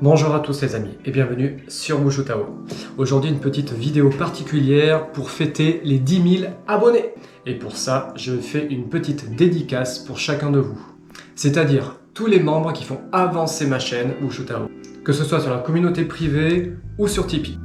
Bonjour à tous les amis et bienvenue sur Wushu Tao. Aujourd'hui une petite vidéo particulière pour fêter les 10 000 abonnés. Et pour ça, je fais une petite dédicace pour chacun de vous. C'est-à-dire tous les membres qui font avancer ma chaîne Wushu Tao. Que ce soit sur la communauté privée ou sur Tipeee.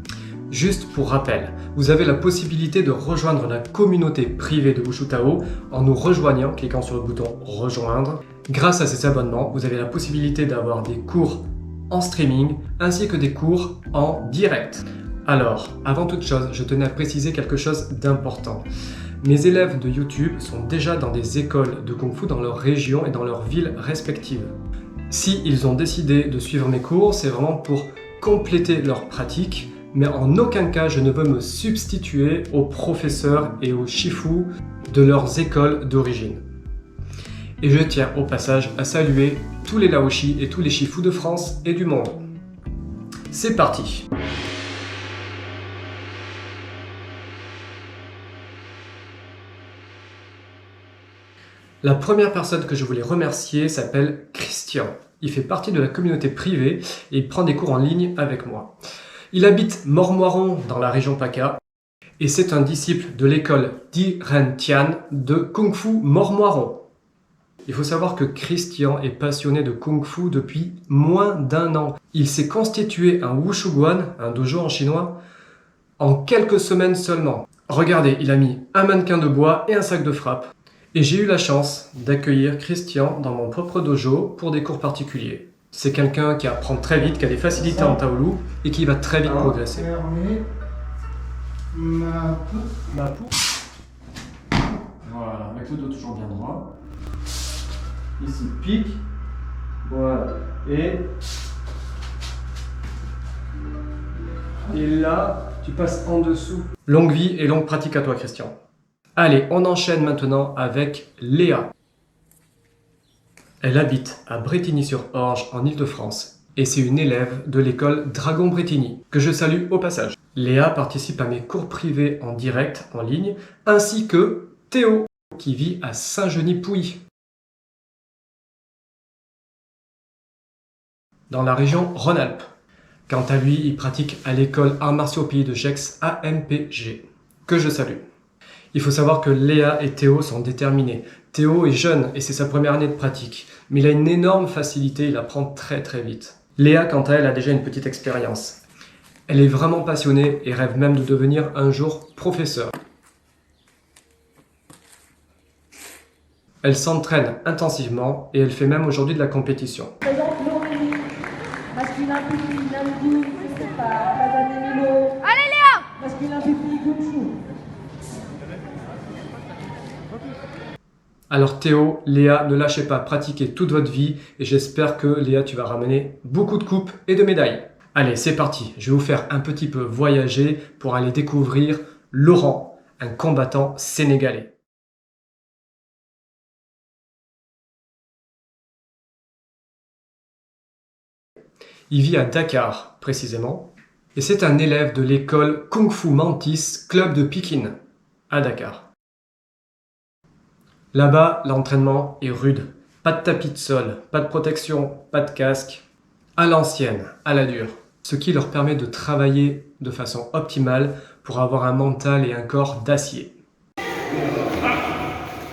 Juste pour rappel, vous avez la possibilité de rejoindre la communauté privée de Wushu Tao en nous rejoignant, cliquant sur le bouton rejoindre. Grâce à ces abonnements, vous avez la possibilité d'avoir des cours en streaming ainsi que des cours en direct. Alors, avant toute chose, je tenais à préciser quelque chose d'important. Mes élèves de YouTube sont déjà dans des écoles de Kung Fu dans leur région et dans leurs villes respectives. Si ils ont décidé de suivre mes cours, c'est vraiment pour compléter leur pratique, mais en aucun cas je ne veux me substituer aux professeurs et aux shifus de leurs écoles d'origine. Et je tiens au passage à saluer tous les Laoshi et tous les shifus de France et du monde. C'est parti! La première personne que je voulais remercier s'appelle Christian. Il fait partie de la communauté privée et il prend des cours en ligne avec moi. Il habite Mormoiron dans la région PACA et c'est un disciple de l'école Di Ren Tian de Kung Fu Mormoiron. Il faut savoir que Christian est passionné de Kung Fu depuis moins d'1 an. Il s'est constitué un Wushu Guan, un dojo en chinois, en quelques semaines seulement. Regardez, il a mis un mannequin de bois et un sac de frappe. Et j'ai eu la chance d'accueillir Christian dans mon propre dojo pour des cours particuliers. C'est quelqu'un qui apprend très vite, qui a des facilités en Taolu et qui va très vite progresser. Voilà, avec le dos toujours bien droit. Ici, pique. Voilà. Et là, tu passes en dessous. Longue vie et longue pratique à toi, Christian. Allez, on enchaîne maintenant avec Léa. Elle habite à Brétigny-sur-Orge en Île-de-France et c'est une élève de l'école Dragon Brétigny, que je salue au passage. Léa participe à mes cours privés en direct, en ligne, ainsi que Théo, qui vit à Saint-Genis-Pouilly, dans la région Rhône-Alpes. Quant à lui, il pratique à l'école Arts Martiaux Pays de Gex AMPG, que je salue. Il faut savoir que Léa et Théo sont déterminés. Théo est jeune et c'est sa première année de pratique, mais il a une énorme facilité, il apprend très vite. Léa, quant à elle, a déjà une petite expérience. Elle est vraiment passionnée et rêve même de devenir un jour professeur. Elle s'entraîne intensivement et elle fait même aujourd'hui de la compétition. Allez Léa! Alors Théo, Léa, ne lâchez pas, pratiquez toute votre vie et j'espère que Léa, tu vas ramener beaucoup de coupes et de médailles. Allez, c'est parti, je vais vous faire un petit peu voyager pour aller découvrir Laurent, un combattant sénégalais. Il vit à Dakar, précisément, et c'est un élève de l'école Kung Fu Mantis Club de Pékin, à Dakar. Là-bas, l'entraînement est rude. Pas de tapis de sol, pas de protection, pas de casque. À l'ancienne, à la dure. Ce qui leur permet de travailler de façon optimale pour avoir un mental et un corps d'acier.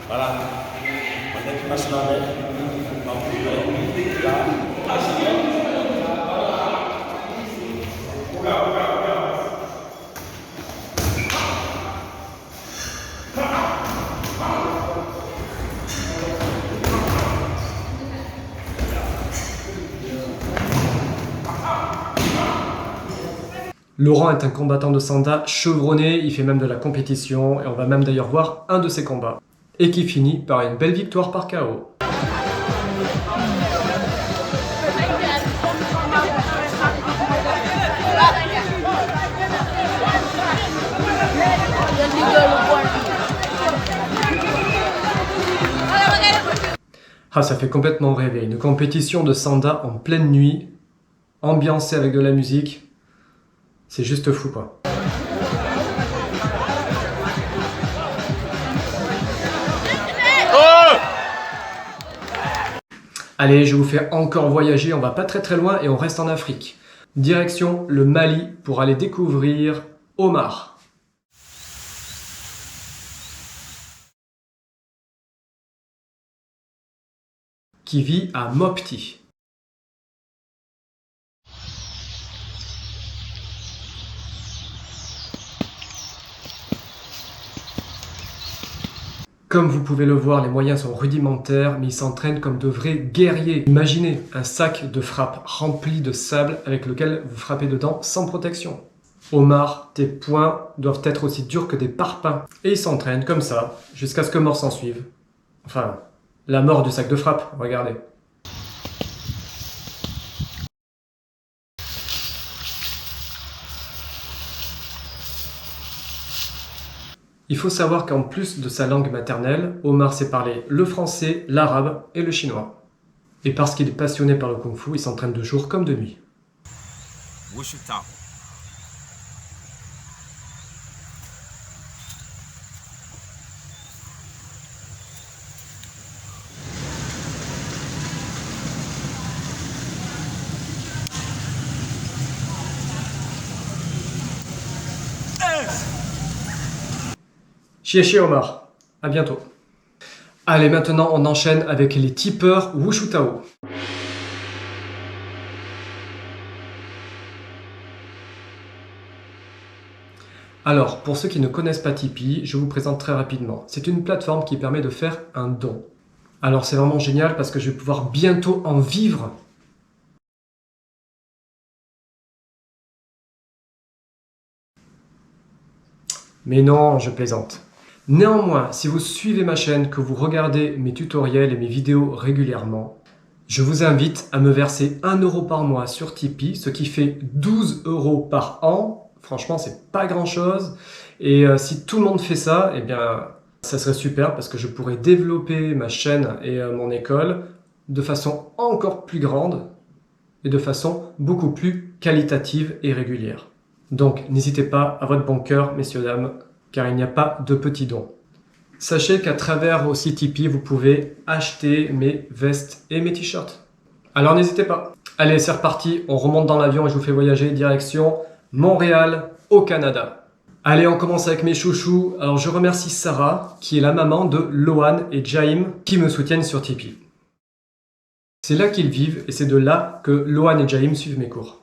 Voilà. Laurent est un combattant de Sanda chevronné, il fait même de la compétition et on va même d'ailleurs voir un de ses combats. Et qui finit par une belle victoire par KO. Ah, ça fait complètement rêver. Une compétition de Sanda en pleine nuit, ambiancée avec de la musique. C'est juste fou, quoi. Allez, je vous fais encore voyager, on va pas très loin et on reste en Afrique. Direction le Mali pour aller découvrir Omar. Qui vit à Mopti. Comme vous pouvez le voir, les moyens sont rudimentaires, mais ils s'entraînent comme de vrais guerriers. Imaginez un sac de frappe rempli de sable avec lequel vous frappez dedans sans protection. Omar, tes poings doivent être aussi durs que des parpaings. Et ils s'entraînent comme ça, jusqu'à ce que mort s'en suive. Enfin, la mort du sac de frappe, regardez. Il faut savoir qu'en plus de sa langue maternelle, Omar sait parler le français, l'arabe et le chinois. Et parce qu'il est passionné par le kung-fu, il s'entraîne de jour comme de nuit. Wushu Tao. Chier Omar, à bientôt. Allez, maintenant on enchaîne avec les tipeurs Wushu Tao. Alors, pour ceux qui ne connaissent pas Tipeee, je vous présente très rapidement. C'est une plateforme qui permet de faire un don. Alors c'est vraiment génial parce que je vais pouvoir bientôt en vivre. Mais non, je plaisante. Néanmoins, si vous suivez ma chaîne, que vous regardez mes tutoriels et mes vidéos régulièrement, je vous invite à me verser 1 € par mois sur Tipeee, ce qui fait 12 € par an. Franchement, c'est pas grand chose. Et si tout le monde fait ça, eh bien, ça serait super parce que je pourrais développer ma chaîne et mon école de façon encore plus grande et de façon beaucoup plus qualitative et régulière. Donc, n'hésitez pas à votre bon cœur, messieurs, dames, car il n'y a pas de petits dons. Sachez qu'à travers aussi Tipeee, vous pouvez acheter mes vestes et mes t-shirts. Alors n'hésitez pas. Allez, c'est reparti, on remonte dans l'avion et je vous fais voyager direction Montréal, au Canada. Allez, on commence avec mes chouchous. Alors je remercie Sarah, qui est la maman de Lohan et Jaim, qui me soutiennent sur Tipeee. C'est là qu'ils vivent et c'est de là que Lohan et Jaim suivent mes cours.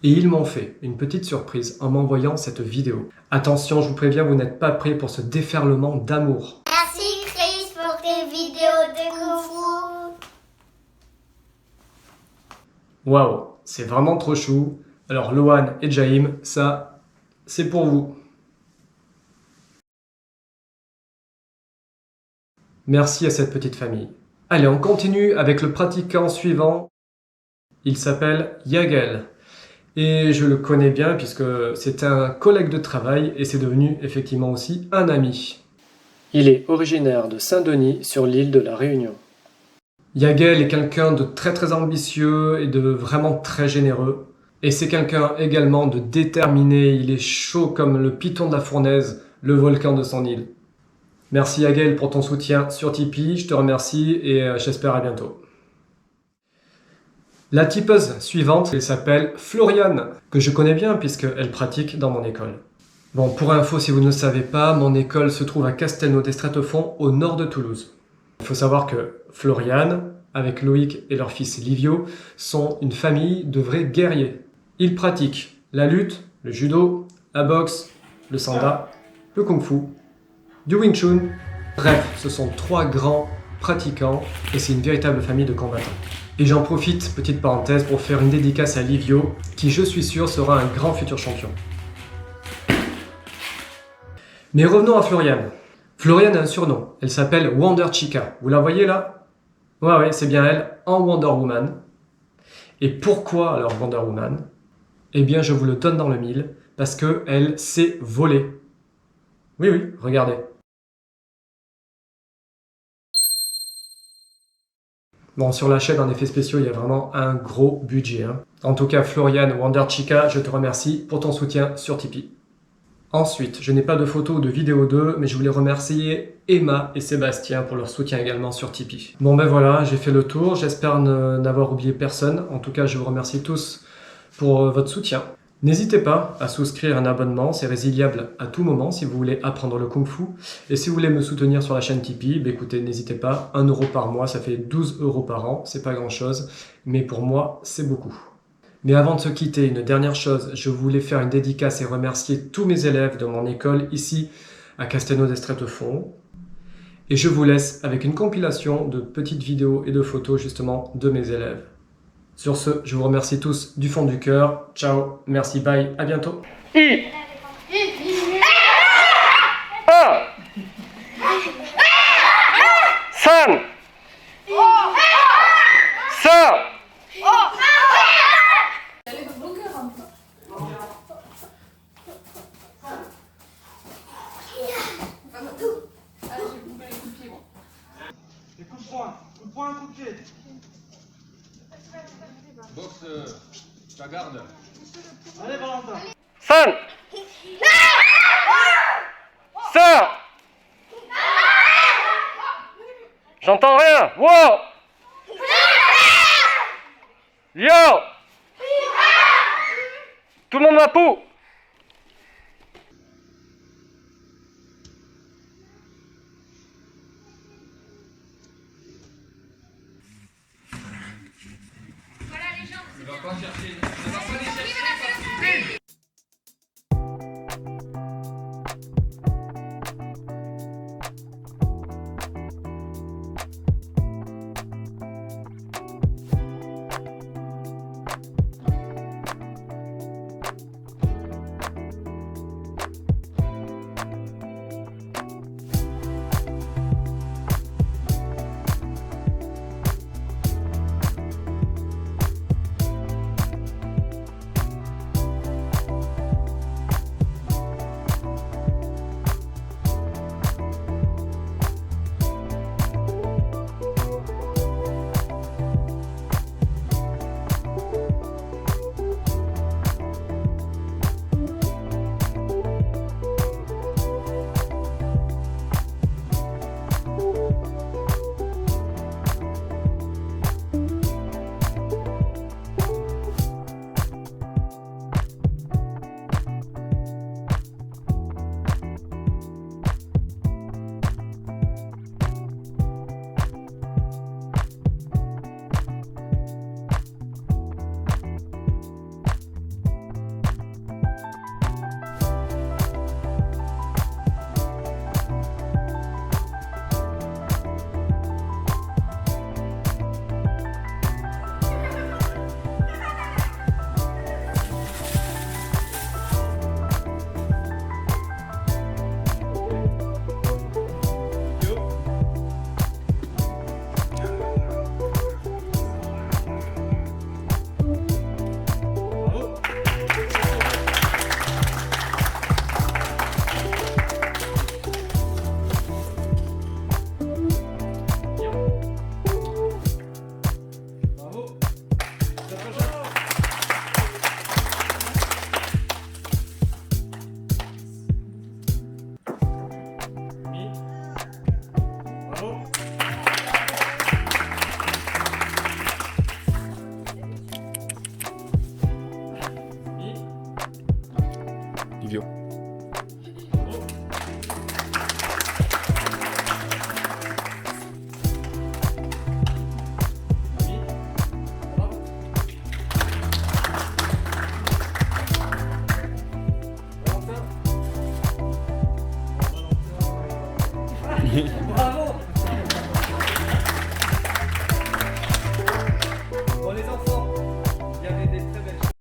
Et ils m'ont fait une petite surprise en m'envoyant cette vidéo. Attention, je vous préviens, vous n'êtes pas prêts pour ce déferlement d'amour. Merci Chris pour tes vidéos de Kung Fu. Waouh, c'est vraiment trop chou. Alors Lohan et Jaim, ça, c'est pour vous. Merci à cette petite famille. Allez, on continue avec le pratiquant suivant. Il s'appelle Yagel. Et je le connais bien puisque c'est un collègue de travail et c'est devenu effectivement aussi un ami. Il est originaire de Saint-Denis sur l'île de la Réunion. Yagel est quelqu'un de très ambitieux et de vraiment très généreux. Et c'est quelqu'un également de déterminé, il est chaud comme le python de la fournaise, le volcan de son île. Merci Yagel pour ton soutien sur Tipeee, je te remercie et j'espère à bientôt. La tipeuse suivante, elle s'appelle Floriane, que je connais bien puisqu'elle pratique dans mon école. Bon, pour info, si vous ne le savez pas, mon école se trouve à Castelnau-d'Estrétefond, au nord de Toulouse. Il faut savoir que Floriane, avec Loïc et leur fils Livio, sont une famille de vrais guerriers. Ils pratiquent la lutte, le judo, la boxe, le sanda, le kung-fu, du Wing Chun. Bref, ce sont 3 grands pratiquants et c'est une véritable famille de combattants. Et j'en profite, petite parenthèse, pour faire une dédicace à Livio, qui je suis sûr sera un grand futur champion. Mais revenons à Floriane. Floriane a un surnom, elle s'appelle Wonder Chica. Vous la voyez là? Ouais, c'est bien elle, en Wonder Woman. Et pourquoi alors Wonder Woman? Eh bien, je vous le donne dans le mille, parce qu'elle sait voler. Oui, regardez. Bon, sur la chaîne, en effets spéciaux, il y a vraiment un gros budget. En tout cas, Floriane Wonder Chica, je te remercie pour ton soutien sur Tipeee. Ensuite, je n'ai pas de photo ou de vidéo d'eux, mais je voulais remercier Emma et Sébastien pour leur soutien également sur Tipeee. Bon ben voilà, j'ai fait le tour, j'espère n'avoir oublié personne. En tout cas, je vous remercie tous pour votre soutien. N'hésitez pas à souscrire un abonnement, c'est résiliable à tout moment si vous voulez apprendre le Kung Fu. Et si vous voulez me soutenir sur la chaîne Tipeee, bah écoutez, n'hésitez pas, 1 € par mois, ça fait 12 € par an, c'est pas grand chose, mais pour moi, c'est beaucoup. Mais avant de se quitter, une dernière chose, je voulais faire une dédicace et remercier tous mes élèves de mon école ici à Castelnau d'Estrettefond. Et je vous laisse avec une compilation de petites vidéos et de photos justement de mes élèves. Sur ce, je vous remercie tous du fond du cœur. Ciao, merci, bye, à bientôt. San Sa Et coup de poing, coup de pied. Boxe, ta garde. Allez Valentin. San Sa J'entends rien. Wow Yo Tout le monde ma peau. Ne va pas chercher. Ne va pas les chercher. Bravo.